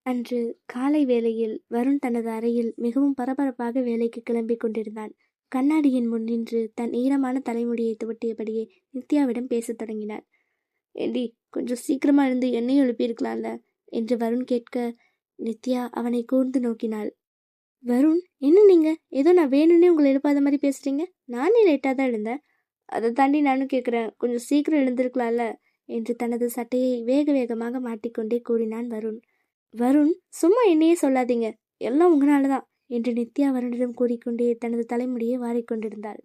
அன்று காலை வேளையில் வருண் தனது அறையில் மிகவும் பரபரப்பாக வேலைக்கு கிளம்பி கொண்டிருந்தான். கண்ணாடியின் முன் நின்று தன் ஈரமான தலைமுடியை துவட்டியபடியே நித்யாவிடம் பேசத் தொடங்கினான். ஏண்டி, கொஞ்சம் சீக்கிரமா இருந்து என்னையும் எழுப்பியிருக்கலாம்ல என்று வருண் கேட்க, நித்யா அவனை கூர்ந்து நோக்கினாள். வருண், என்ன நீங்க ஏதோ நான் வேணும்னே உங்களை எழுப்பாத மாதிரி பேசுறீங்க? நானே லேட்டாக தான் எழுந்தேன். அதை தாண்டி நானும் கேட்குறேன், கொஞ்சம் சீக்கிரம் எழுந்திருக்கலாம்ல என்று தனது சட்டையை வேக வேகமாக மாட்டிக்கொண்டே கூறினான் வருண். வருண், சும்மா என்னையே சொல்லாதீங்க, எல்லாம் உங்களால தான் என்று நித்யா வருணிடம் கூறிக்கொண்டே தனது தலைமுடியை வாரிக்கொண்டிருந்தாள்.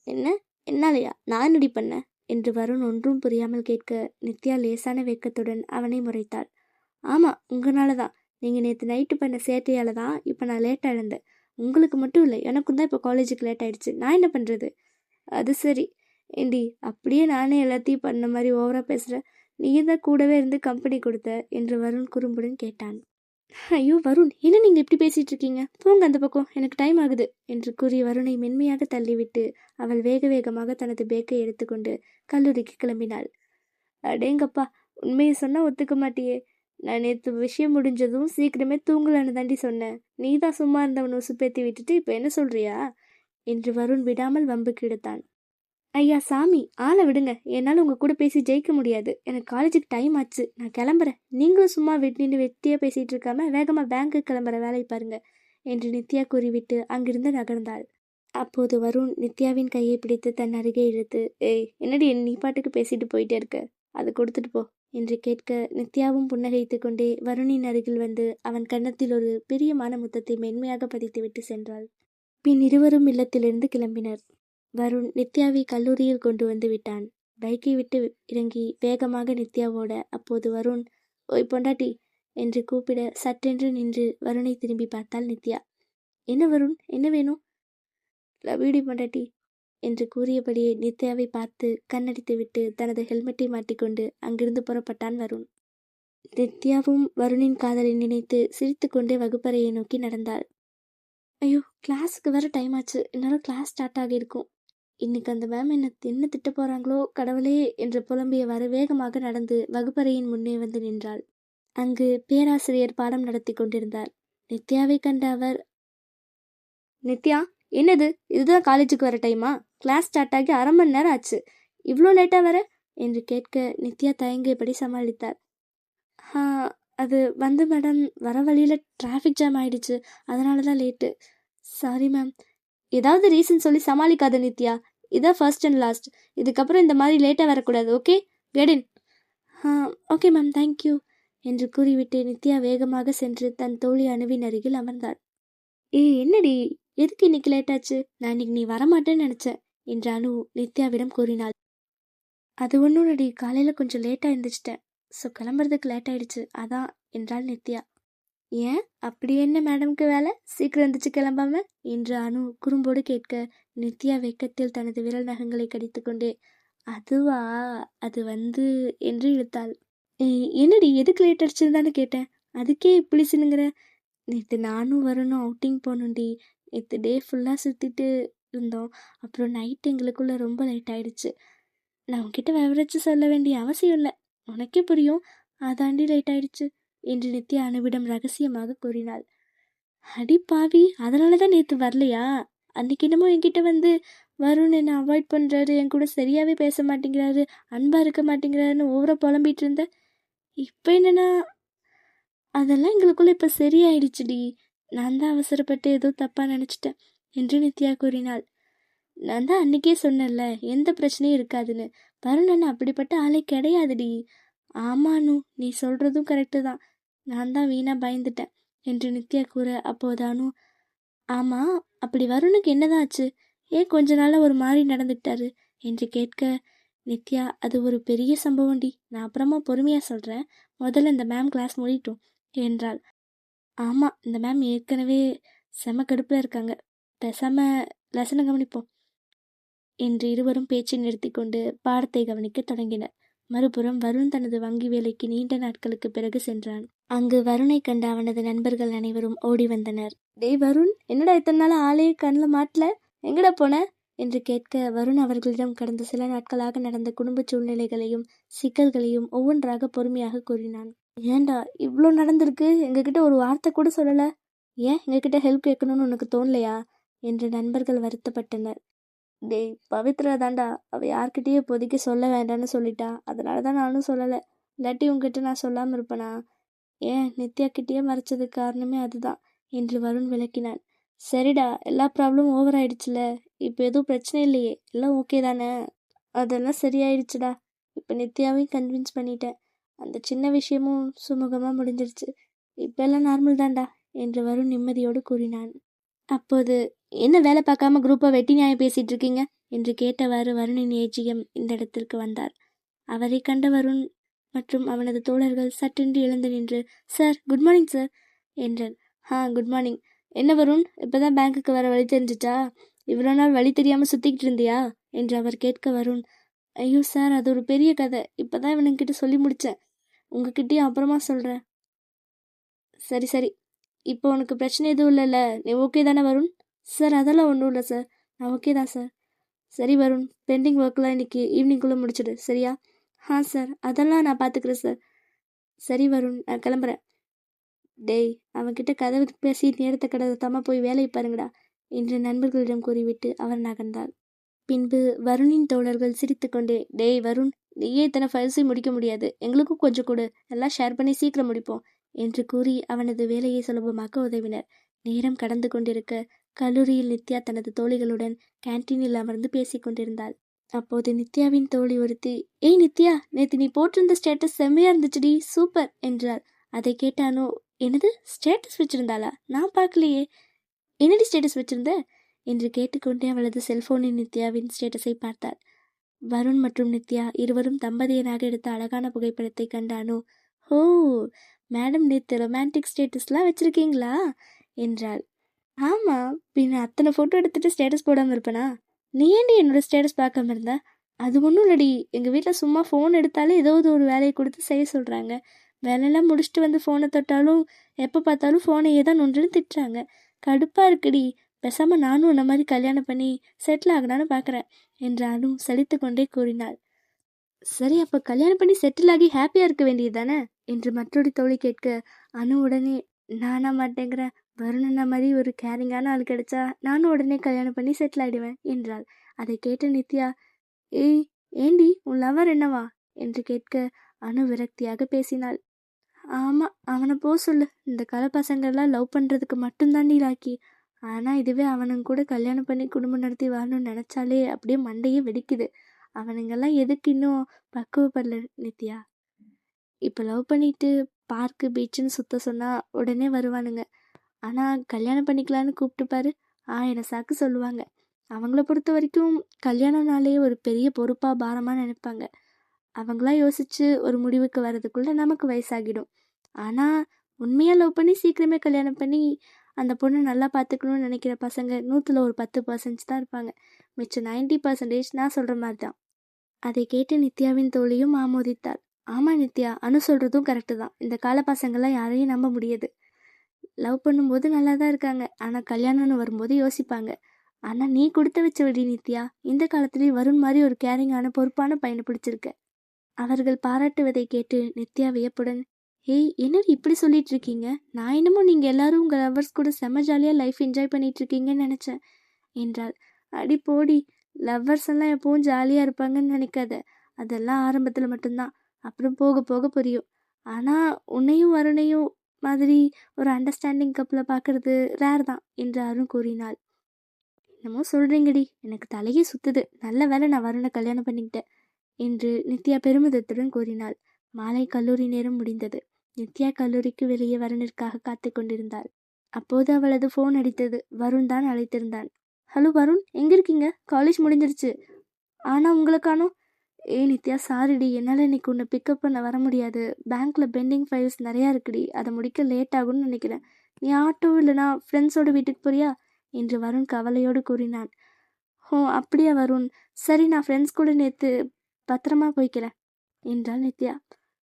என்ன, என்னாலையா? நான் என்னடி பண்ண என்று வருண் ஒன்றும் புரியாமல் கேட்க, நித்யா லேசான வெட்கத்துடன் அவனை முறைத்தாள். ஆமாம், உங்களால தான். நீங்கள் நேற்று நைட்டு பண்ண சேட்டையால் தான் இப்போ நான் லேட்டாக எழுந்தேன். உங்களுக்கு மட்டும் இல்லை, எனக்கும் தான் இப்போ காலேஜுக்கு லேட் ஆகிடுச்சு. நான் என்ன பண்ணுறது? அது சரி ஏண்டி, அப்படியே நானே எல்லாத்தையும் பண்ண மாதிரி ஓவராக பேசுகிறேன். நீ தான் கூடவே இருந்து கம்பெனி கொடுத்த என்று வருண் குறும்புடன் கேட்டான். ஐயோ வருண், என்ன நீங்கள் இப்படி பேசிகிட்டு இருக்கீங்க? போங்க அந்த பக்கம், எனக்கு டைம் ஆகுது என்று கூறி வருணை மென்மையாக தள்ளிவிட்டு அவள் வேக வேகமாக தனது பேக்கை எடுத்துக்கொண்டு கல்லூரிக்கு கிளம்பினாள். அடேங்கப்பா, உண்மையை சொன்னால் ஒத்துக்க மாட்டியே. நான் நேற்று விஷயம் முடிஞ்சதும் சீக்கிரமே தூங்கலான்னு தாண்டி சொன்னேன். நீ தான் சும்மா இருந்தவனை உசுப்பேத்தி விட்டுட்டு இப்போ என்ன சொல்றியா என்று வருண் விடாமல் வம்புக்கு எடுத்தான். ஐயா சாமி, ஆளை விடுங்க. என்னால் உங்கள் கூட பேசி ஜெயிக்க முடியாது. எனக்கு காலேஜுக்கு டைம் ஆச்சு, நான் கிளம்புறேன். நீங்களும் சும்மா நின்று வெட்டியாக பேசிகிட்டு இருக்காம வேகமாக பேங்க்குக்கு கிளம்புற வேலையை பாருங்க என்று நித்யா கூறிவிட்டு அங்கிருந்து நகர்ந்தாள். அப்போது வருண் நித்யாவின் கையை பிடித்து தன் அருகே இழுத்து, ஏய் என்னடி நீ பாட்டுக்கு பேசிட்டு போயிட்டே இருக்க, அதை கொடுத்துட்டு போ என்று கேட்க, நித்யாவும் புன்னகைத்து கொண்டே வருணின் அருகில் வந்து அவன் கன்னத்தில் ஒரு பிரியமான முத்தத்தை மென்மையாக பதித்துவிட்டு சென்றாள். பின் இருவரும் இல்லத்திலிருந்து கிளம்பினர். வருண் நித்யாவை கல்லூரியில் கொண்டு வந்து விட்டான். பைக்கை விட்டு இறங்கி வேகமாக நித்யாவோட, அப்போது வருண், ஓய் பொண்டாட்டி என்று கூப்பிட சட்டென்று நின்று வருணை திரும்பி பார்த்தாள் நித்யா. என்ன வருண், என்ன வேணும்? லவ்யூடி பொண்டாட்டி என்று கூறியபடியே நித்யாவை பார்த்து கண்ணடித்துவிட்டு தனது ஹெல்மெட்டை மாட்டிக்கொண்டு அங்கிருந்து புறப்பட்டான் வருண். நித்யாவும் வருணின் காதலை நினைத்து சிரித்து கொண்டே வகுப்பறையை நோக்கி நடந்தாள். ஐயோ, கிளாஸுக்கு வேற டைம் ஆச்சு, இந்நேரம் கிளாஸ் ஸ்டார்ட் ஆகியிருக்கும். இன்னைக்கு அந்த மேம் என்ன திட்ட போறாங்களோ கடவுளே என்று புலம்பியவாறு வேகமாக நடந்து வகுப்பறையின் முன்னே வந்து நின்றாள். அங்கு பேராசிரியர் பாடம் நடத்தி கொண்டிருந்தார். நித்யாவை கண்ட அவர், நித்யா, என்னது, இதுதான் காலேஜுக்கு வர டைமா? கிளாஸ் ஸ்டார்ட் ஆகி 1/2 மணி நேரம் ஆச்சு, இவ்வளோ லேட்டாக வர என்று கேட்க நித்யா தயங்கியபடி சமாளித்தார். அது வந்து மேடம், வர வழியில் டிராஃபிக் ஜாம் ஆயிடுச்சு, அதனால தான் லேட்டு. Sorry ma'am. ஏதாவது ரீசன் சொல்லி சமாளிக்காத நித்யா, இதான் ஃபர்ஸ்ட் அண்ட் லாஸ்ட். இதுக்கப்புறம் இந்த மாதிரி லேட்டாக வரக்கூடாது, ஓகே? கெடின். ஓகே மேம், தேங்க்யூ என்று கூறிவிட்டு நித்யா வேகமாக சென்று தன் தோழி அணுவின் அருகில் அமர்ந்தாள். என்னடி, எதுக்கு இன்னைக்கு லேட்டாச்சு? நான் இன்னைக்கு நீ வரமாட்டேன்னு நினச்சேன் என்று அனு நித்யாவிடம் கூறினாள். அது ஒன்றும் நடி, காலையில் கொஞ்சம் லேட்டாக எழுந்திரிச்சிட்டேன், ஸோ கிளம்புறதுக்கு லேட் ஆயிடுச்சு, அதான் என்றாள் நித்யா. ஏன், அப்படி என்ன மேடம்க்கு வேலை, சீக்கிரம் எழுந்திரிச்சு கிளம்பாம என்று அனு குறும்போடு கேட்க, நித்யா வெக்கத்தில் தனது விரல் நகங்களை கடித்து கொண்டே, அதுவா, அது வந்து என்று இழுத்தாள். என்னடி, எதுக்கு லேட் அடிச்சிருந்தான்னு கேட்டேன், அதுக்கே இப்படி சின்னுங்கிற? நேற்று நானும் வரணும் அவுட்டிங் போகணுண்டி. நேற்று டே ஃபுல்லாக சுற்றிட்டு இருந்தோம், அப்புறம் நைட் எங்களுக்குள்ளே ரொம்ப லேட் ஆகிடுச்சு. நான் உன்கிட்ட விவரிச்சு சொல்ல வேண்டிய அவசியம் இல்லை, உனக்கே புரியும், அதாண்டி லேட் ஆயிடுச்சு என்று நித்யா அனுவிடம் ரகசியமாக கூறினாள். அடி பாவி, அதனால தான் நேற்று வரலையா? அன்னைக்கு என்னமோ என்கிட்ட வந்து வருண் என்னை அவாய்ட் பண்ணுறாரு, என் கூட சரியாகவே பேச மாட்டேங்கிறாரு, அன்பாக இருக்க மாட்டேங்கிறாருன்னு ஓவராக புலம்பிகிட்டு இருந்தேன். இப்போ என்னன்னா, அதெல்லாம் எங்களுக்குள்ளே இப்போ சரியாயிடுச்சுடி, நான் தான் அவசரப்பட்டு ஏதோ தப்பாக நினச்சிட்டேன் என்று நித்யா கூறினாள். நான் தான் அன்றைக்கே சொன்னேன்ல, எந்த பிரச்சனையும் இருக்காதுன்னு. வருணன் அப்படிப்பட்ட ஆளே கிடையாதுடி. ஆமானு, நீ சொல்கிறதும் கரெக்டு தான், நான் தான் வீணாக பயந்துட்டேன் என்று நித்யா கூற, அப்போது அனு, ஆமாம், அப்படி வருணுக்கு என்னதான் ஆச்சு, ஏன் கொஞ்ச நாளாக ஒரு மாதிரி நடந்துக்கிட்டாரு என்று கேட்க, நித்யா, அது ஒரு பெரிய சம்பவம்டி, நான் அப்புறமா பொறுமையாக சொல்கிறேன், முதல்ல இந்த மேம் கிளாஸ் முடியட்டும் என்றாள். ஆமாம், இந்த மேம் ஏற்கனவே செம கடுப்பில் இருக்காங்க, பேசாமல் லெசனை கவனிப்போம் என்று இருவரும் பேச்சை நிறுத்தி கொண்டு பாடத்தை கவனிக்க தொடங்கினர். மறுபுறம் வருண் தனது வங்கி வேலைக்கு நீண்ட நாட்களுக்கு பிறகு சென்றான். அங்கு வருணை கண்ட அவனது நண்பர்கள் அனைவரும் ஓடி வந்தனர். டேய் வருண், என்னடா இத்தனை நாள் ஆளே கண்ணில் மாட்டல, எங்கடா போன என்று கேட்க, வருண் அவர்களிடம் கடந்த சில நாட்களாக நடந்த குடும்ப சூழ்நிலைகளையும் சிக்கல்களையும் ஒவ்வொன்றாக பொறுமையாக கூறினான். ஏன்டா இவ்வளோ நடந்திருக்கு, எங்ககிட்ட ஒரு வார்த்தை கூட சொல்லலை? ஏன் எங்ககிட்ட ஹெல்ப் கேட்கணும்னு உனக்கு தோணலையா என்று நண்பர்கள் வருத்தப்பட்டனர். டேய் பவித்ரா தாண்டா, அவள் யார்கிட்டயும் இப்போதைக்கு சொல்ல வேண்டாம்னு சொல்லிட்டா, அதனால தான் நானும் சொல்லலை. இல்லாட்டி உங்ககிட்ட நான் சொல்லாமல் இருப்பேனா? ஏன் நித்யா கிட்டேயே மறைச்சதுக்கு காரணமே அதுதான் என்று வருண் விளக்கினான். சரிடா, எல்லா ப்ராப்ளமும் ஓவர் ஆயிடுச்சுல, இப்போ எதுவும் பிரச்சனை இல்லையே, எல்லாம் ஓகே தானே? அதெல்லாம் சரியாயிடுச்சுடா. இப்போ நித்யாவையும் கன்வின்ஸ் பண்ணிட்டேன். அந்த சின்ன விஷயமும் சுமூகமாக முடிஞ்சிருச்சு. இப்போ எல்லாம் நார்மல் தான்டா என்று வருண் நிம்மதியோடு கூறினான். அப்போது என்ன வேலை பார்க்காம குரூப்பாக வெட்டி நியாயம் பேசிட்டு இருக்கீங்க என்று கேட்டவாறு வருணின் ஏஜிஎம் இந்த இடத்திற்கு வந்தார். அவரை கண்ட வருண் மற்றும் அவனது தோழர்கள் சற்றென்று எழுந்து நின்று, சார் குட் மார்னிங் சார் என்றார். Good morning. என்ன வருண், இப்போதான் பேங்க்குக்கு வர வழி தெரிஞ்சிட்டா? இவ்வளோ நாள் வழி தெரியாமல் சுற்றிக்கிட்டு இருந்தியா என்று அவர் கேட்க வருண், ஐயோ சார், அது ஒரு பெரிய கதை, இப்போதான் இவனுங்கிட்ட சொல்லி முடித்தேன், உங்ககிட்டயும் அப்புறமா சொல்கிறேன். சரி சரி, இப்போ உனக்கு பிரச்சனை எதுவும் இல்லைல்ல, நீ ஓகே தானே வருண்? சார் அதெல்லாம் ஒன்றும் இல்லை சார், நான் ஓகே தான் சார். சரி வருண், பெண்டிங் ஒர்க்லாம் இன்னைக்கு ஈவினிங்குள்ளே முடிச்சிடு, சரியா? சார், அதெல்லாம் நான் பார்த்துக்கிறேன் சார். சரி வருண், நான் கிளம்புறேன். டேய், அவன்கிட்ட கதவு பேசி நேரத்தை கடத்தாம போய் வேலையை பாருங்கடா என்று நண்பர்களிடம் கூறிவிட்டு அவர் நகர்ந்தார். பின்பு வருணின் தோழர்கள் சிரித்துக்கொண்டே, டேய் வருண், நீயே இத்தனை ஃபைல்ஸையும் முடிக்க முடியாது, எங்களுக்கும் கொஞ்சம் கொடு, எல்லாம் ஷேர் பண்ணி சீக்கிரம் முடிப்போம் என்று கூறி அவனது வேலையை சுலபமாக்க உதவினர். நேரம் கடந்து கொண்டிருக்க கல்லூரியில் நித்யா தனது தோழிகளுடன் கேன்டீனில் அமர்ந்து பேசிக் கொண்டிருந்தாள். அப்போது நித்யாவின் தோழி ஒருத்தி, ஏய் நித்யா, நேற்று நீ போட்டிருந்த ஸ்டேட்டஸ் செம்மையா இருந்துச்சுடி, சூப்பர் என்றாள். அதை கேட்டானோ, என்னது ஸ்டேட்டஸ் வச்சிருந்தாளா, நான் பார்க்கலையே, என்னடி ஸ்டேட்டஸ் வச்சிருந்த என்று கேட்டுக்கொண்டே அவளது செல்போனில் நித்யாவின் ஸ்டேட்டஸை பார்த்தாள். வருண் மற்றும் நித்யா இருவரும் தம்பதியனாக எடுத்த அழகான புகைப்படத்தை கண்டானோ, ஓ மேடம், நேற்று ரொமான்டிக் ஸ்டேட்டஸ்லாம் வச்சிருக்கீங்களா என்றாள். ஆமாம், பின்ன அத்தனை ஃபோட்டோ எடுத்துட்டு ஸ்டேட்டஸ் போடாமல் இருப்பேனா? நீ ஏண்டி என்னோட ஸ்டேட்டஸ் பார்க்காம இருந்த? அது ஒன்றும் இல்லடி, எங்கள் வீட்டில் சும்மா ஃபோன் எடுத்தாலே ஏதாவது ஒரு வேலையை கொடுத்து செய்ய சொல்கிறாங்க. வேலையெல்லாம் முடிச்சுட்டு வந்து ஃபோனை தொட்டாலும் எப்போ பார்த்தாலும் ஃபோனையே தான் நொன்றுன்னு திட்டுறாங்க. கடுப்பாக இருக்குடி, பேசாமல் நானும் உன்ன மாதிரி கல்யாணம் பண்ணி செட்டில் ஆகலான்னு பார்க்குறேன் என்றாலும் சலித்து கொண்டே கூறினாள். சரி, அப்போ கல்யாணம் பண்ணி செட்டில் ஆகி ஹாப்பியாக இருக்க வேண்டியது தானே என்று மற்றொரு தோழி கேட்க, அனு உடனே, நானா மாட்டேங்கிறேன், வருணன மாதிரி ஒரு கேரிங்கான ஆள் கிடைச்சா நானும் உடனே கல்யாணம் பண்ணி செட்டில் ஆகிடுவேன் என்றாள். அதை கேட்ட நித்யா, ஏய் ஏண்டி, உன் லவர் என்னவா என்று கேட்க அனு விரக்தியாக பேசினாள். ஆமாம், அவனை போ சொல்லு, இந்த கால பசங்கள்லாம் லவ் பண்ணுறதுக்கு மட்டும்தான் நீ லாக்கி. ஆனால் இதுவே அவனுங்க கூட கல்யாணம் பண்ணி குடும்பம் நடத்தி வாழணும்னு நினச்சாலே அப்படியே மண்டையே வெடிக்குது. அவனுங்கெல்லாம் எதுக்கு இன்னும் பக்குவப்படல நித்யா. இப்போ லவ் பண்ணிட்டு பார்க்கு பீச்சுன்னு சுத்த சொன்னால் உடனே வருவானுங்க. ஆனால் கல்யாணம் பண்ணிக்கலான்னு கூப்பிட்டு பாரு, 1000 சாக்கு சொல்லுவாங்க. அவங்கள பொறுத்த வரைக்கும் கல்யாணம்னாலே ஒரு பெரிய பொறுப்பாக பாரமாக நினைப்பாங்க. அவங்களாம் யோசித்து ஒரு முடிவுக்கு வர்றதுக்குள்ளே நமக்கு வயசாகிடும். ஆனால் உண்மையாக லவ் பண்ணி சீக்கிரமே கல்யாணம் பண்ணி அந்த பொண்ணை நல்லா பார்த்துக்கணும்னு நினைக்கிற பசங்க 100ல் ஒரு 10% தான் இருப்பாங்க. மிச்சம் 90% நான் சொல்கிற மாதிரி தான். அதை கேட்டு நித்யாவின் தோழியும் ஆமோதித்தாள். ஆமாம் நித்யா, அனு சொல்கிறதும் கரெக்டு தான். இந்த கால பசங்கள்லாம் யாரையும் நம்ப முடியாது. லவ் பண்ணும்போது நல்லா தான் இருக்காங்க, ஆனால் கல்யாணம்னு வரும்போது யோசிப்பாங்க. ஆனால் நீ கொடுத்து வச்ச விடி நித்யா, இந்த காலத்துலேயும் வருண் மாதிரி ஒரு கேரிங்கான பொறுப்பான பையனை பிடிச்சிருக்க. அவர்கள் பாராட்டுவதை கேட்டு நித்யா வியப்புடன், ஏய் என்னடி இப்படி சொல்லிட்டு இருக்கீங்க, நான் என்னமோ நீங்கள் எல்லாரும் உங்கள் லவர்ஸ் கூட செம்ம ஜாலியாக லைஃப் என்ஜாய் பண்ணிட்டு இருக்கீங்கன்னு நினச்சேன் என்றாள். அடி போடி, லவ்வர்ஸ் எல்லாம் எப்பவும் ஜாலியாக இருப்பாங்கன்னு நினைக்காத, அதெல்லாம் ஆரம்பத்தில் மட்டும்தான், அப்புறம் போக போக புரியும். ஆனால் உன்னையும் வருணையும் மாதிரி ஒரு அண்டர்ஸ்டாண்டிங் கப்பில் பார்க்கறது ரேர் தான் என்று அருண் கூறினாள். என்னமோ சொல்கிறீங்கடி, எனக்கு தலையே சுற்றுது, நல்ல வேலை நான் வருணை கல்யாணம் பண்ணிக்கிட்டேன் என்று நித்யா பெருமிதத்துடன் கூறினாள். மாலை கல்லூரி நேரம் முடிந்தது. நித்யா கல்லூரிக்கு வெளியே வருணிற்காக காத்து கொண்டிருந்தாள். அப்போது அவளது ஃபோன் அடித்தது. வருண் தான் அழைத்திருந்தான். ஹலோ வருண், எங்கே இருக்கீங்க? காலேஜ் முடிஞ்சிருச்சு, ஆனால் உங்களை காணோம். நித்யா சாரிடி, என்னால் இன்னைக்கு உன்னை பிக்கப் பண்ண வர முடியாது. பேங்க்கில் பெண்டிங் ஃபைல்ஸ் நிறையா இருக்குடி, அதை முடிக்க லேட் ஆகும்னு நினைக்கிறேன். நீ ஆட்டோ இல்லைனா ஃப்ரெண்ட்ஸோட வீட்டுக்கு போறியா என்று வருண் கவலையோடு கூறினான். அப்படியா வருண், சரி நான் ஃப்ரெண்ட்ஸ் கூட நேற்று பத்திரமா போய்க்கிறேன் என்றாள் நித்யா.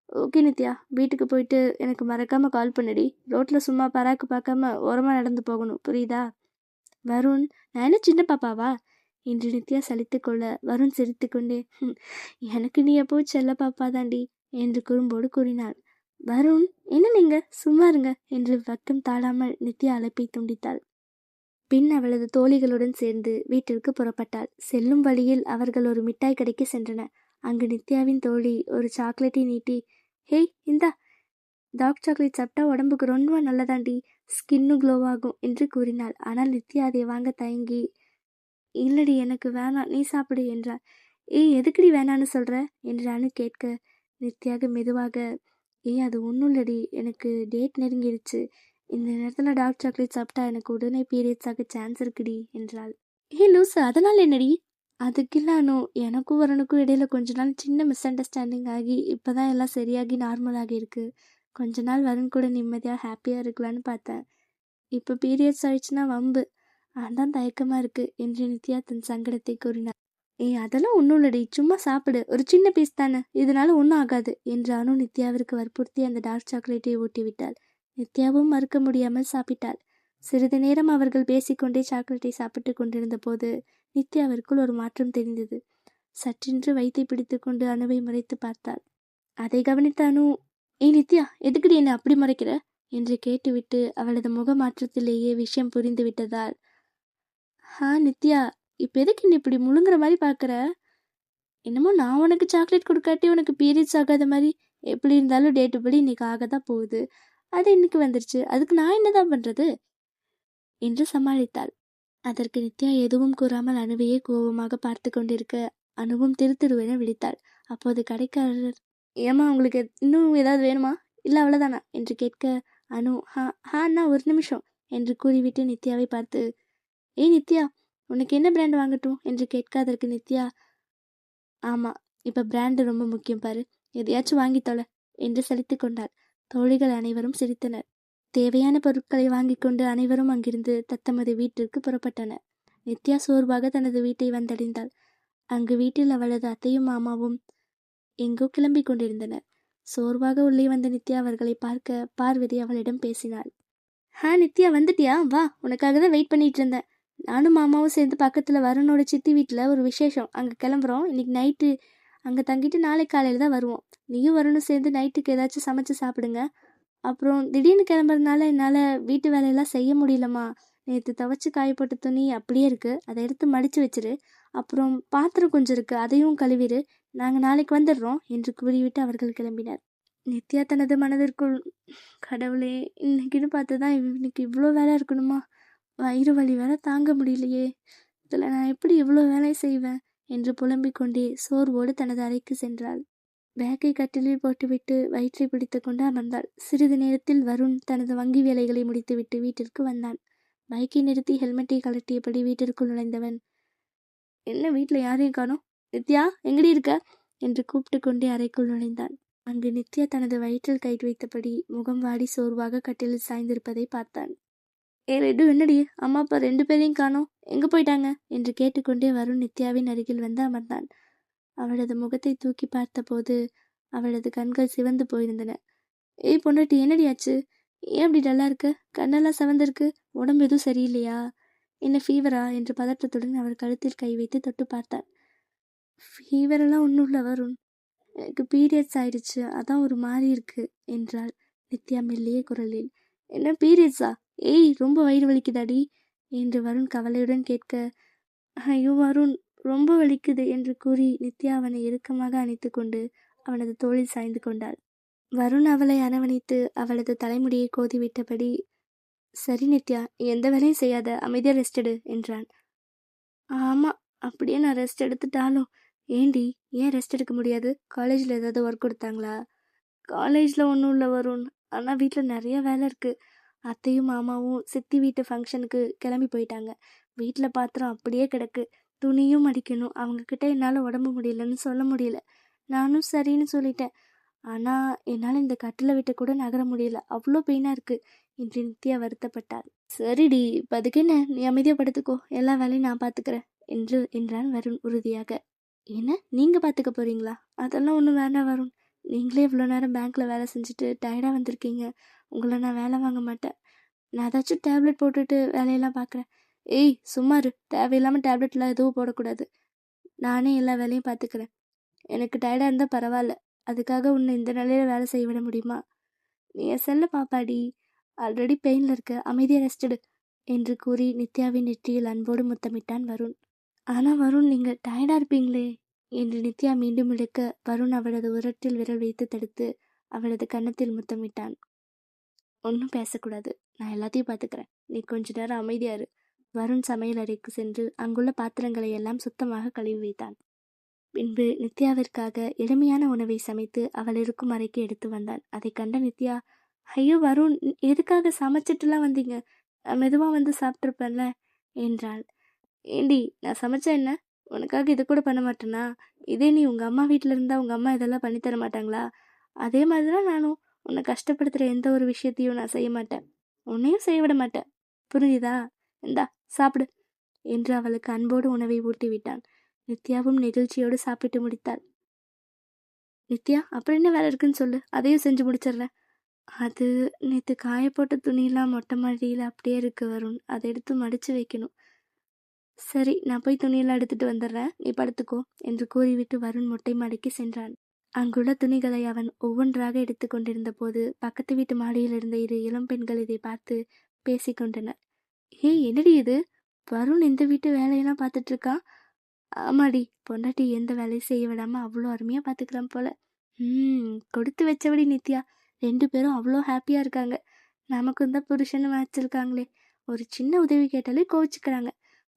ஓகே நித்யா, வீட்டுக்கு போயிட்டு எனக்கு மறக்காமல் கால் பண்ணுடி. ரோட்டில் சும்மா பராக்கு பார்க்காம ஓரமாக நடந்து போகணும், புரியுதா? வருண், நான் என்ன சின்ன பாப்பாவா என்று நித்யா சலித்து கொள்ள வருண் சிரித்து கொண்டே, எனக்கு நீ எப்போ செல்ல பாப்பா தாண்டி என்று குறும்போடு கூறினான். வருண், என்ன நீங்க சும்மா இருங்க என்று வெக்கம் தாழாமல் நித்யா அழைப்பை துண்டித்தாள். பின் அவளது தோழிகளுடன் சேர்ந்து வீட்டிற்கு புறப்பட்டாள். செல்லும் வழியில் அவர்கள் ஒரு மிட்டாய் கடைக்கு சென்றனர். அங்கு நித்யாவின் தோழி ஒரு சாக்லேட்டை நீட்டி, ஹேய் இந்தா, டார்க் சாக்லேட் சாப்பிட்டா உடம்புக்கு ரொம்ப நல்லதாண்டி, ஸ்கின்னும் க்ளோ ஆகும் என்று கூறினாள். ஆனால் நித்யா அதை வாங்க தயங்கி, இல்லடி எனக்கு வேணாம், நீ சாப்பிடு என்றாள். ஏய் எதுக்குடி வேணான்னு சொல்ற என்று அனு கேட்க, நித்யாக மெதுவாக, ஏய் அது ஒன்றும் இல்லடி, எனக்கு டேட் நெருங்கிடுச்சு, இந்த நேரத்தில் டார்க் சாக்லேட் சாப்பிட்டா எனக்கு உடனே பீரியட்ஸ் ஆக சான்ஸ் இருக்குடி என்றாள். ஏய் லூசு, அதனால் என்னடி? அதுக்கில்லானோ எனக்கும் வரனுக்கும் இடையில கொஞ்ச நாள் சின்ன மிஸ் அண்டர்ஸ்டாண்டிங் ஆகி இப்போதான் எல்லாம் சரியாகி நார்மலாகி இருக்கு. கொஞ்ச நாள் வருண் கூட நிம்மதியாக ஹாப்பியாக இருக்கலான்னு பார்த்தேன். இப்போ பீரியட்ஸ் ஆயிடுச்சுன்னா வம்பு, அதான் தயக்கமாக இருக்கு என்று நித்யா தன் சங்கடத்தை கூறினார். ஏய் அதெல்லாம் ஒன்றும் இல்லடி, சும்மா சாப்பிடு, ஒரு சின்ன பீஸ் தானே, இதனால ஒன்றும் ஆகாது என்று அனு நித்யாவிற்கு வற்புறுத்தி அந்த டார்க் சாக்லேட்டை ஊட்டிவிட்டாள். நித்யாவும் மறுக்க முடியாமல் சாப்பிட்டாள். சிறிது நேரம் அவர்கள் பேசிக்கொண்டே சாக்லேட்டை சாப்பிட்டு கொண்டிருந்த போது நித்யாவிற்குள் ஒரு மாற்றம் தெரிந்தது. சற்றென்று வயிற்றை பிடித்து கொண்டு அணுவை முறைத்து பார்த்தாள். அதை கவனித்த அனு, ஏய் நித்யா எதுக்குடி என்ன அப்படி முறைக்கிற என்று கேட்டுவிட்டு அவளது முக மாற்றத்திலேயே விஷயம் புரிந்து விட்டதால், நித்யா இப்போ எதுக்கு என்ன இப்படி முழுங்குற மாதிரி பார்க்குற? என்னமோ நான் உனக்கு சாக்லேட் கொடுக்காட்டி உனக்கு பீரியட்ஸ் ஆகாத மாதிரி, எப்படி இருந்தாலும் டேட்டு படி இன்னைக்கு ஆகத்தான் போகுது, அது இன்னைக்கு வந்துருச்சு, அதுக்கு நான் என்னதான் பண்ணுறது என்று சமாளித்தாள். அதற்கு நித்யா எதுவும் கூறாமல் அணுவையே கோபமாக பார்த்து கொண்டிருக்க அணுவும் திருத்திருவென விழித்தாள். அப்போது கடைக்காரர், ஏமா உங்களுக்கு இன்னும் ஏதாவது வேணுமா, இல்லை அவ்வளோதானா என்று கேட்க அனு, அண்ணா ஒரு நிமிஷம் என்று கூறிவிட்டு நித்யாவை பார்த்து, ஏய் நித்யா உனக்கு என்ன பிராண்ட் வாங்கட்டும் என்று கேட்க அதற்கு நித்யா, ஆமாம் இப்போ பிராண்டு ரொம்ப முக்கியம் பாரு, எதையாச்சும் வாங்கி தொலை என்று சலித்து கொண்டாள். தோழிகள் அனைவரும் சிரித்தனர். தேவையான பொருட்களை வாங்கி கொண்டு அனைவரும் அங்கிருந்து தத்தமது வீட்டிற்கு புறப்பட்டனர். நித்யா சோர்வாக தனது வீட்டை வந்தடைந்தாள். அங்கு வீட்டில் அவளது அத்தையும் மாமாவும் எங்கோ கிளம்பி கொண்டிருந்தனர். சோர்வாக உள்ளே வந்த நித்யா அவர்களை பார்க்க பார்வதி அவளிடம் பேசினாள். நித்யா வந்துட்டியா, வா, உனக்காக தான் வெயிட் பண்ணிட்டு இருந்தேன். நானும் மாமாவும் சேர்ந்து பக்கத்தில் வருணோட சித்தி வீட்டில் ஒரு விசேஷம், அங்கே கிளம்புறோம். இன்னைக்கு நைட்டு அங்கே தங்கிட்டு நாளை காலையில் தான் வருவோம். நீயும் வருணும் சேர்ந்து நைட்டுக்கு ஏதாச்சும் சமைச்சு சாப்பிடுங்க. அப்புறம் திடீர்னு கிளம்புறதுனால என்னால் வீட்டு வேலையெல்லாம் செய்ய முடியலம்மா. நேற்று துவைச்சி காயப்போட்ட துணி அப்படியே இருக்குது, அதை எடுத்து மடித்து வச்சிரு. அப்புறம் பாத்திரம் கொஞ்சம் இருக்குது, அதையும் கழுவிடு. நாங்கள் நாளைக்கு வந்துடுறோம் என்று கூறிவிட்டு அவர்கள் கிளம்பினர். நித்யா தனது மனதிற்குள், கடவுளே, இன்னைக்குன்னு பார்த்து தான் இன்னைக்கு இவ்வளோ வேலை இருக்கணுமா, வயிறு வலி வேலை தாங்க முடியலையே, இதில் நான் எப்படி இவ்வளோ வேலை செய்வேன் என்று புலம்பிக் கொண்டே சோர்வோடு தனது அறைக்கு சென்றாள். பேக்கை கட்டிலில் போட்டுவிட்டு வயிற்றை பிடித்து கொண்டு அமர்ந்தாள். சிறிது நேரத்தில் வருண் தனது வங்கி வேலைகளை முடித்துவிட்டு வீட்டிற்கு வந்தான். பைக்கை நிறுத்தி ஹெல்மெட்டை கழட்டியபடி வீட்டிற்குள் நுழைந்தவன், என்ன வீட்டில் யாரையும் காணோம், நித்யா எங்கடி இருக்க என்று கூப்பிட்டு கொண்டே அறைக்குள் நுழைந்தான். அங்கு நித்யா தனது வயிற்றில் கை வைத்தபடி முகம் வாடி சோர்வாக கட்டிலில் சாய்ந்திருப்பதை பார்த்தான். ரெட்டு என்னடி, அம்மா அப்பா 2 பேரையும் காணோம், எங்கே போயிட்டாங்க என்று கேட்டுக்கொண்டே வருண் நித்யாவின் அருகில் வந்து அமர்ந்தான். அவளது முகத்தை தூக்கி பார்த்தபோது அவளது கண்கள் சிவந்து போயிருந்தன. ஏய் பொண்டாட்டி, என்னடி ஆச்சு, ஏன் அப்படி டல்லா இருக்க, கண்ணெல்லாம் சிவந்திருக்கு, உடம்பு எதுவும் சரியில்லையா, என்ன ஃபீவரா என்று பதற்றத்துடன் அவள் கழுத்தில் கை வைத்து தொட்டு பார்த்தான். ஃபீவரெல்லாம் ஒன்றும் இல்லை வருண், எனக்கு பீரியட்ஸ் ஆயிடுச்சு, அதான் ஒரு மாதிரி இருக்கு என்றாள் நித்யா மெல்லிய குரலில். என்ன பீரியட்ஸா, ஏய் ரொம்ப வயிறு வலிக்குதாடி என்று வருண் கவலையுடன் கேட்க, ஐயோ வருண் ரொம்ப வலிக்குது என்று கூறி நித்யா அவனை இறுக்கமாக அணைத்து கொண்டு அவனது தோளில் சாய்ந்து கொண்டாள். வருண் அவளை அரவணைத்து அவளது தலைமுடியை கோதிவிட்டபடி, சரி நித்யா, எந்த வேலையும் செய்யாத, அமைதியாக ரெஸ்ட் எடு என்றான். ஆமாம், அப்படியே நான் ரெஸ்ட் எடுத்துட்டாலும். ஏண்டி, ஏன் ரெஸ்ட் எடுக்க முடியாது, காலேஜில் ஏதாவது ஒர்க் கொடுத்தாங்களா? காலேஜில் ஒன்றும் இல்லை வருண், ஆனால் வீட்டில் நிறைய வேலை இருக்குது. அத்தையும் மாமாவும் சித்தி வீட்டு ஃபங்க்ஷனுக்கு கிளம்பி போயிட்டாங்க. வீட்டில் பாத்திரம் அப்படியே கிடக்கு, துணியும் அடிக்கணும். அவங்கக்கிட்ட என்னால் உடம்பு முடியலன்னு சொல்ல முடியல. நானும் சரின்னு சொல்லிட்டேன். ஆனால் என்னால் இந்த கட்டிலை விட்டு கூட நகர முடியல, அவ்வளோ பெயினாக இருக்குது என்று நித்யா வருத்தப்பட்டாள். சரிடி, இப்போ அதுக்கு என்ன, நீ அமைதியாக படுத்துக்கோ, எல்லா வேலையும் நான் பார்த்துக்கிறேன் என்றான் வருண் உறுதியாக. என்ன, நீங்கள் பார்த்துக்க போகிறீங்களா? அதெல்லாம் ஒன்றும் வேண்டாம் வருண், நீங்களே இவ்வளோ நேரம் பேங்க்கில் வேலை செஞ்சுட்டு டயர்டாக வந்திருக்கீங்க, உங்களை நான் வேலை வாங்க மாட்டேன். நான் ஏதாச்சும் டேப்லெட் போட்டுட்டு வேலையெல்லாம் பார்க்குறேன். ஏய் சும்மாரு, தேவையில்லாமல் டேப்லெட்லாம் எதுவும் போடக்கூடாது, நானே எல்லா வேலையும் பார்த்துக்கிறேன். எனக்கு டயர்டாக இருந்தால் பரவாயில்ல, அதுக்காக உன்னை இந்த நிலையில் வேலை செய்ய விட முடியுமா? நீ என் செல்ல பாப்பாடி, ஆல்ரெடி பெயினில் இருக்க, அமைதியாக ரெஸ்ட் எடு என்று கூறி நித்யாவின் நெற்றியில் அன்போடு முத்தமிட்டான் வருண். ஆனால் வருண், நீங்கள் டயர்டாக இருப்பீங்களே என்று நித்யா மீண்டும் இழுக்க வருண் அவளது உரட்டில் விரல் வைத்து தடுத்து அவளது கன்னத்தில் முத்தமிட்டான். ஒன்றும் பேசக்கூடாது, நான் எல்லாத்தையும் பார்த்துக்கிறேன், நீ கொஞ்ச நேரம் அமைதியாரு. வருண் சமையல் அறைக்கு சென்று அங்குள்ள பாத்திரங்களை எல்லாம் சுத்தமாக கழுவி வைத்தான். பின்பு நித்யாவிற்காக எளிமையான உணவை சமைத்து அவள் இருக்கும் அறைக்கு எடுத்து வந்தான். அதை கண்ட நித்யா, ஐயோ வருண், எதுக்காக சமைச்சிட்டுலாம் வந்தீங்க? மெதுவாக வந்து சாப்பிட்ருப்பேன்ல என்றாள். ஏண்டி, நான் சமைச்சா என்ன, உனக்காக இது கூட பண்ண மாட்டேனா? இதே நீ உங்கள் அம்மா வீட்டில் இருந்தால் உங்கள் அம்மா இதெல்லாம் பண்ணித்தர மாட்டாங்களா? அதே மாதிரி தான் நானும் உன்னை கஷ்டப்படுத்துகிற எந்த ஒரு விஷயத்தையும் நான் செய்ய மாட்டேன், உன்னையும் செய்ய விட மாட்டேன், புரியுதா? இந்தா சாப்பிடு என்று அவளுக்கு அன்போடு உணவை ஊட்டி விட்டான். நித்யாவும் நெகிழ்ச்சியோடு சாப்பிட்டு முடித்தாள். நித்யா, அப்புறம் என்ன வேலை இருக்குன்னு சொல்லு, அதையும் செஞ்சு முடிச்சிடுறேன். அது நேற்று காய போட்ட துணியெல்லாம் மொட்டை மாடியில் அப்படியே இருக்கு வருண், அதை எடுத்து மடித்து வைக்கணும். சரி, நான் போய் துணியெல்லாம் எடுத்துட்டு வந்துடுறேன், நீ படுத்துக்கோ என்று கூறிவிட்டு வருண் மொட்டை மாடிக்கு சென்றான். அங்குள்ள துணிகளை அவன் ஒவ்வொன்றாக எடுத்து கொண்டிருந்த போது பக்கத்து வீட்டு மாடியில் இருந்த இரு இளம் பெண்கள் இதை பார்த்து பேசிக்கொண்டனர். ஏய், என்னடி இது, வருண் இந்த வீட்டு வேலையெல்லாம் பார்த்துட்டு இருக்கான். ஆமாடி, பொண்டாட்டி எந்த வேலையும் செய்ய விடாம அவ்வளோ அருமையாக பார்த்துக்கிறான் போல. கொடுத்து வச்சபடி நித்யா, 2 பேரும் அவ்வளோ ஹாப்பியாக இருக்காங்க. நமக்கும் தான் புருஷன்னு வச்சிருக்காங்களே, ஒரு சின்ன உதவி கேட்டாலே கோவிச்சுக்கிறாங்க.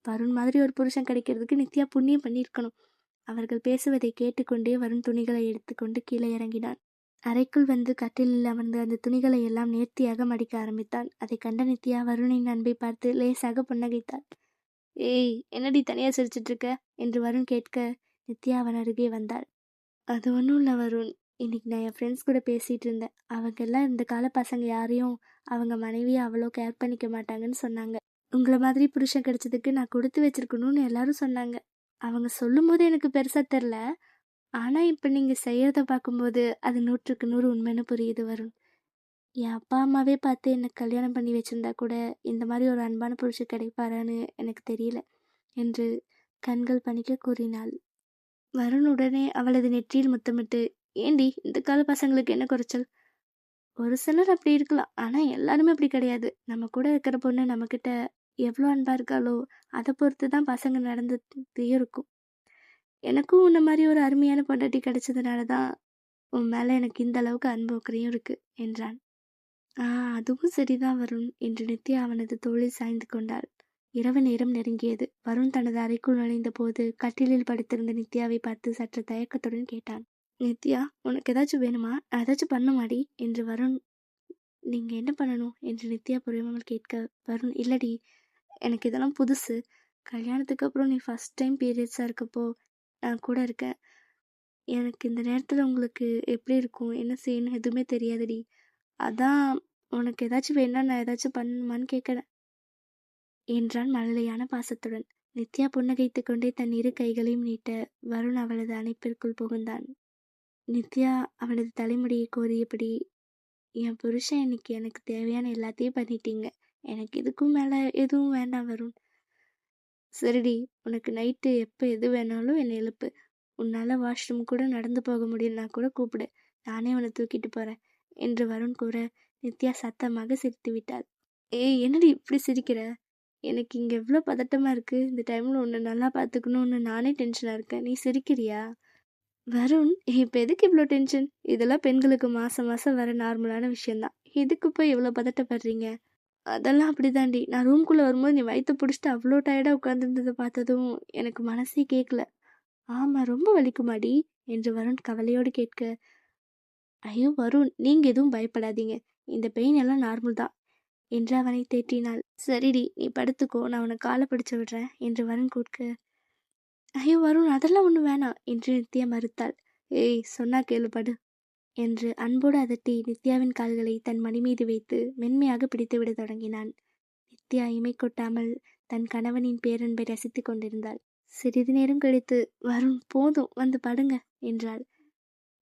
வருண் மாதிரி ஒரு புருஷன் கிடைக்கிறதுக்கு நித்யா புண்ணியம் பண்ணியிருக்கணும். அவர்கள் பேசுவதை கேட்டுக்கொண்டே வருண் துணிகளை எடுத்துக்கொண்டு கீழே இறங்கினான். அறைக்குள் வந்து கட்டிலில் அமர்ந்து அந்த துணிகளை எல்லாம் நேர்த்தியாக மடிக்க ஆரம்பித்தான். அதை கண்ட நித்யா வருணின் அன்பை பார்த்து லேசாக புன்னகைத்தாள். ஏய், என்னடி தனியாக சிரிச்சிட்டு இருக்க என்று வருண் கேட்க நித்யா அவன் அருகே வந்தாள். அது ஒன்றும் இல்லை வருண், இன்னைக்கு நான் என் ஃப்ரெண்ட்ஸ் கூட பேசிகிட்டு இருந்தேன். அவங்கெல்லாம் இந்த கால பசங்க யாரையும் அவங்க மனைவியை அவ்வளோ கேர் பண்ணிக்க மாட்டாங்கன்னு சொன்னாங்க. உங்களை மாதிரி புருஷன் கிடைச்சதுக்கு நான் கொடுத்து வச்சிருக்கணும்னு எல்லாரும் சொன்னாங்க. அவங்க சொல்லும் போது எனக்கு பெருசாக தெரில, ஆனால் இப்போ நீங்கள் செய்கிறத பார்க்கும்போது அது 100க்கு 100 உண்மைன்னு புரியுது வருண். என் அப்பா அம்மாவே பார்த்து என்னை கல்யாணம் பண்ணி வச்சுருந்தா கூட இந்த மாதிரி ஒரு அன்பான புருஷன் கிடைப்பாரான்னு எனக்கு தெரியல என்று கண்கள் பணிக்க கூறினாள். வருண் உடனே அவளது நெற்றியில் முத்தமிட்டு, ஏண்டி, இந்த கால பசங்களுக்கு என்ன குறைச்சல்? ஒரு சிலர் அப்படி இருக்கலாம், ஆனால் எல்லாருமே அப்படி கிடையாது. நம்ம கூட இருக்கிற பொண்ணு நம்மக்கிட்ட எவ்வளோ அன்பாக இருக்காளோ அதை பொறுத்து தான் பசங்க நடந்துகிட்டே இருக்கும். எனக்கும் உன்ன மாதிரி ஒரு அருமையான பொண்டாட்டி கிடைச்சதுனால தான் உன் மேலே எனக்கு இந்த அளவுக்கு அன்பு அக்கறையும் இருக்கு என்றான். அதுவும் சரிதான் வருண் என்று நித்யா அவனது தோளில் சாய்ந்து கொண்டாள். இரவு நேரம் நெருங்கியது. வருண் தனது அறைக்குள் நுழைந்த போது கட்டிலில் படுத்திருந்த நித்யாவை பார்த்து சற்று தயக்கத்துடன் கேட்டான். நித்யா, உனக்கு ஏதாச்சும் வேணுமா, ஏதாச்சும் பண்ணுமாடி என்று வருண். நீங்கள் என்ன பண்ணணும் என்று நித்யா புரியாமல் கேட்க வருண், இல்லடி, எனக்கு இதெல்லாம் புதுசு. கல்யாணத்துக்கு அப்புறம் நீ ஃபஸ்ட் டைம் பீரியட்ஸாக இருக்கப்போ நான் கூட இருக்கேன். எனக்கு இந்த நேரத்தில் உங்களுக்கு எப்படி இருக்கும், என்ன செய்யணும் எதுவுமே தெரியாதுடி. அதான் உனக்கு ஏதாச்சும் வேணா நான் ஏதாச்சும் பண்ணுமான்னு கேட்குறேன் என்றான் மழலையான பாசத்துடன். நித்யா புன்னகைத்து கொண்டே தன் இரு கைகளையும் நீட்ட வருண் அவளது அணைப்பிற்குள் புகுந்தான். நித்யா அவளது தலைமுடியை கோரியபடி, என் புருஷன் இன்னைக்கு எனக்கு தேவையான எல்லாத்தையும் பண்ணிட்டீங்க, எனக்கு இதுக்கும் மேலே எதுவும் வேண்டாம் வருண். சரிடி, உனக்கு நைட்டு எப்போ எது வேணாலும் என்னை எழுப்பு. உன்னால் வாஷ்ரூம் கூட நடந்து போக முடியலனா கூட கூப்பிடு, நானே உன்னை தூக்கிட்டு போகிறேன் என்று வருண் கூற நித்யா சத்தமாக சிரித்து விட்டாள். ஏய், என்னடி இப்படி சிரிக்கிற? எனக்கு இங்கே எவ்வளோ பதட்டமாக இருக்குது. இந்த டைமில் உன்னை நல்லா பார்த்துக்கணும்னு நானே டென்ஷனாக இருக்கேன், நீ சிரிக்கிறியா? வருண், இப்போ எதுக்கு இவ்வளோ டென்ஷன்? இதெல்லாம் பெண்களுக்கு மாதம் மாதம் வர நார்மலான விஷயந்தான், இதுக்கு போய் இவ்வளோ பதட்டப்படுறீங்க? அதெல்லாம் அப்படிதாண்டி, நான் ரூம்குள்ளே வரும்போது நீ வயிற்று பிடிச்சிட்டு அவ்வளோ டயர்டாக உட்காந்துருந்ததை பார்த்ததும் எனக்கு மனசே கேட்கல. ஆமாம், ரொம்ப வலிக்குமாடி என்று வருண் கவலையோடு கேட்க, ஐயோ வருண், நீங்கள் எதுவும் பயப்படாதீங்க, இந்த பெயின் எல்லாம் நார்மல் தான் என்று அவனை தேற்றினாள். சரிடி, நீ படுத்துக்கோ, நான் உன்னை காலை பிடிச்சு விடுறேன் என்று வருண் கூட்க, ஐயோ வருண், அதெல்லாம் ஒன்றும் வேணாம் என்று நித்யா மறுத்தாள். ஏய், சொன்னா கேளு, படு என்று அன்போடு அதட்டி நித்யாவின் கால்களை தன் மடி மீது வைத்து மென்மையாக பிடித்து விட தொடங்கினான். நித்யா இமை கொட்டாமல் தன் கணவனின் பேரன்பை ரசித்து கொண்டிருந்தாள். சிறிது நேரம் கழித்து, வருண் போதும், வந்து படுங்க என்றாள்.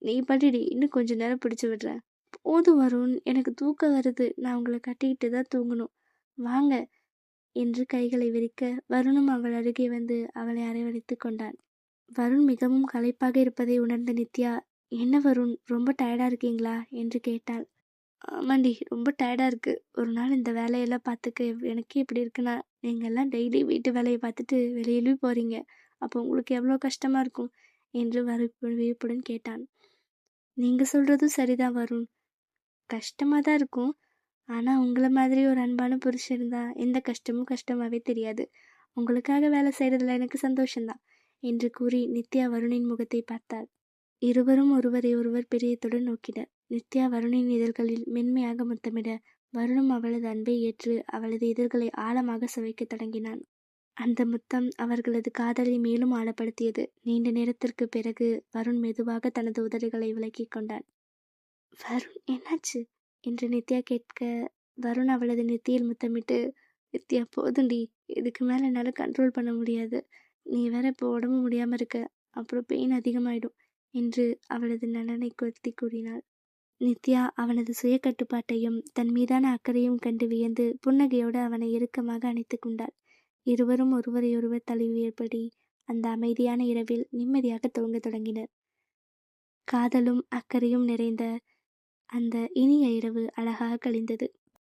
நீ படுடி, இன்னும் கொஞ்ச நேரம் பிடிச்சு விடுறேன். போதும் வருண், எனக்கு தூக்கம் வருது, நான் உங்களை கட்டிக்கிட்டு தான் தூங்கணும், வாங்க என்று கைகளை விரிக்க வருணும் அவள் அருகே வந்து அவளை அரவணைத்து கொண்டான். வருண் மிகவும் களைப்பாக இருப்பதை உணர்ந்த நித்யா, என்ன வருண், ரொம்ப டயர்டாக இருக்கீங்களா என்று கேட்டாள். ஆமாண்டி, ரொம்ப டயர்டாக இருக்குது. ஒரு நாள் இந்த வேலையெல்லாம் பார்த்துக்க எனக்கே இப்படி இருக்குன்னா, நீங்கள்லாம் டெய்லி வீட்டு வேலையை பார்த்துட்டு வெளியிலயும் போகிறீங்க. அப்போ உங்களுக்கு எவ்வளோ கஷ்டமாக இருக்கும் என்று வியப்புடன் கேட்டான். நீங்கள் சொல்கிறதும் சரிதான் வருண். கஷ்டமாக தான் இருக்கும். ஆனால் உங்களை மாதிரி ஒரு அன்பான புருஷன் இருந்தால் எந்த கஷ்டமும் கஷ்டமாகவே தெரியாது. உங்களுக்காக வேலை செய்கிறதுல எனக்கு சந்தோஷம்தான் என்று கூறி நித்யா வருணின் முகத்தை பார்த்தாள். இருவரும் ஒருவரை ஒருவர் பிரியத்துடன் நோக்கினர். நித்யா வருணின் இதழ்களில் மென்மையாக முத்தமிட, வருணும் அவளது அன்பை ஏற்று அவளது இதழ்களை ஆழமாக சுவைக்கத் தொடங்கினான். அந்த முத்தம் அவர்களது காதலை மேலும் ஆழப்படுத்தியது. நீண்ட நேரத்திற்கு பிறகு வருண் மெதுவாக தனது உதடுகளை விலக்கிக் கொண்டான். வருண், என்னாச்சு என்று நித்யா கேட்க, வருண் அவளது நெத்தியில் முத்தமிட்டு, நித்யா போதுண்டி, இதுக்கு மேலே என்னால் கண்ட்ரோல் பண்ண முடியாது. நீ வேற இப்போ உடம்பு முடியாமல் இருக்க, அப்புறம் பெயின் அதிகமாயிடும் என்று அவளது நலனை கொத்தி கூறினாள். நித்யா அவனது சுய கட்டுப்பாட்டையும் தன் மீதான அக்கறையும் கண்டு வியந்து புன்னகையோடு அவனை இறுக்கமாக அணைத்து கொண்டாள். இருவரும் ஒருவரையொருவர் தழுவியபடி அந்த அமைதியான இரவில் நிம்மதியாக தூங்கத் தொடங்கினர். காதலும் அக்கறையும் நிறைந்த அந்த இனிய இரவு அழகாக கழிந்தது.